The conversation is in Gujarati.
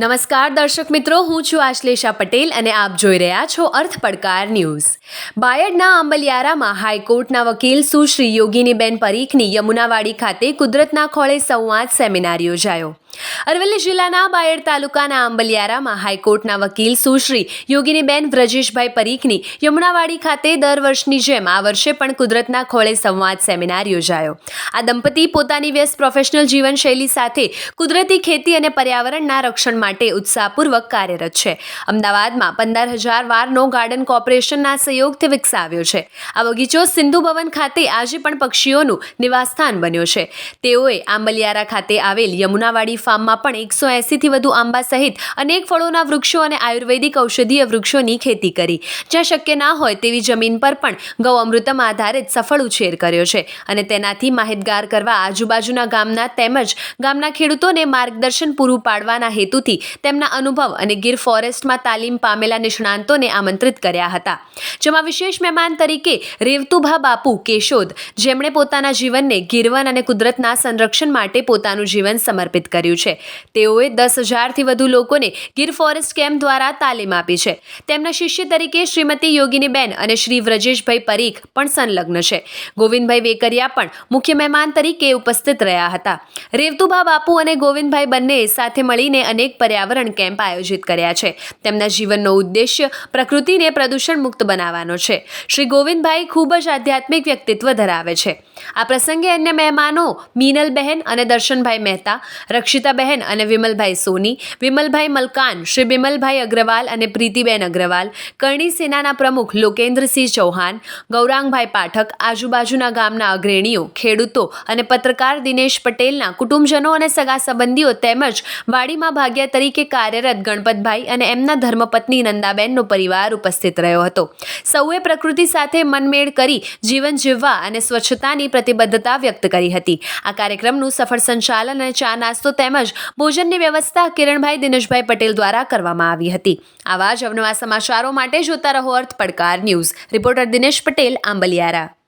નમસ્કાર દર્શક મિત્રો, હું છું આશ્લેષા પટેલ અને આપ જોઈ રહ્યા છો અર્થ પડકાર ન્યૂઝ. બાયડના આંબલિયારામાં હાઈકોર્ટના વકીલ સુશ્રી યોગિનીબેન પરીખની યમુનાવાડી ખાતે કુદરતના ખોળે સંવાદ સેમિનાર યોજાયો. અરવલ્લી જિલ્લાના બાયડ તાલુકાના આંબલિયારામાં હાઈકોર્ટના વકીલ સુશ્રી યોગિનીબેન વ્રજેશભાઈ પરીખની યમુનાવાડી ખાતે દર વર્ષની જેમ આ વર્ષે પણ કુદરતના ખોળે સંવાદ સેમિનાર યોજાયો. આ દંપતી પોતાની વ્યસ્ત પ્રોફેશનલ જીવનશૈલી સાથે કુદરતી ખેતી અને પર્યાવરણના રક્ષણ માટે ઉત્સાહપૂર્વક કાર્યરત છે. અમદાવાદમાં 15,000 વારનો ગાર્ડન કોર્પોરેશનના સહયોગથી વિકસાવ્યો છે. આ બગીચો સિંધુ ભવન ખાતે આજે પણ પક્ષીઓનું નિવાસસ્થાન બન્યો છે. તેઓએ આંબલિયારા ખાતે આવેલ યમુનાવાડી ફાર્મમાં પણ 180થી વધુ આંબા સહિત અનેક ફળોના વૃક્ષો અને આયુર્વેદિક ઔષધીય વૃક્ષોની ખેતી કરી. જ્યાં શક્ય ના હોય તેવી જમીન પર પણ ગૌ અમૃતમ આધારિત સફળ ઉછેર કર્યો છે અને તેનાથી માહિતગાર કરવા આજુબાજુના ગામના તેમજ ગામના ખેડૂતોને માર્ગદર્શન પૂરું પાડવાના હેતુથી તેમના અનુભવ અને ગીર ફોરેસ્ટમાં તાલીમ પામેલા નિષ્ણાંતોને આમંત્રિત કર્યા હતા. જેમાં વિશેષ મહેમાન તરીકે રેવતુભા બાપુ કેશોદ, જેમણે પોતાના જીવનને ગીરવન અને કુદરતના સંરક્ષણ માટે પોતાનું જીવન સમર્પિત કર્યું છે. તેઓએ 10,000થી વધુ લોકોને ગીર ફોરેસ્ટ કેમ્પ દ્વારા તાલીમ આપી છે. તેમના શિષ્ય તરીકે શ્રીમતી યોગિનીબેન અને શ્રી વ્રજેશભાઈ પરીખ પણ સંલગ્ન છે. ગોવિંદભાઈ વેકરિયા પણ મુખ્ય મહેમાન તરીકે ઉપસ્થિત રહ્યા હતા. રેવતુભા બાપુ અને ગોવિંદભાઈ બંને સાથે મળીને અનેક પર્યાવરણ કેમ્પ આયોજિત કર્યા છે. તેમના જીવનનો ઉદ્દેશ્ય પ્રકૃતિને પ્રદૂષણ મુક્ત બનાવવાનો છે. શ્રી ગોવિંદભાઈ ખૂબ જ આધ્યાત્મિક વ્યક્તિત્વ ધરાવે છે. આ પ્રસંગે અન્ય મહેમાનો મીનલબહેન અને દર્શનભાઈ મહેતા, રક્ષિતાબહેન અને વિમલભાઈ સોની, વિમલભાઈ મલકાન, શ્રી બિમલભાઈ અગ્રવાલ અને પ્રીતિબેન અગ્રવાલ, કરણી સેનાના પ્રમુખ લોકેન્દ્રસિંહ ચૌહાણ, ગૌરાંગભાઈ પાઠક, આજુબાજુના ગામના અગ્રણીઓ, ખેડૂતો અને પત્રકાર દિનેશ પટેલના કુટુંબજનો અને સગા સંબંધીઓ તેમજ વાડીમાં ભાગ્યા તરીકે કાર્યરત ગણપતભાઈ અને એમના ધર્મપત્ની નંદાબેનનો પરિવાર ઉપસ્થિત રહ્યો હતો. સૌએ પ્રકૃતિ સાથે મનમેળ કરી જીવન જીવવા અને સ્વચ્છતાની પ્રતિબદ્ધતા વ્યક્ત કરી હતી. આ કાર્યક્રમનું સફળ સંચાલન અને ચા નાસ્તો તેમજ ભોજનની વ્યવસ્થા કિરણભાઈ દિનેશભાઈ પટેલ દ્વારા કરવામાં આવી હતી. આવા જ અવનવા સમાચારો માટે જોતા રહો અર્થ પડકાર ન્યૂઝ. રિપોર્ટર દિનેશ પટેલ, આંબલિયારા.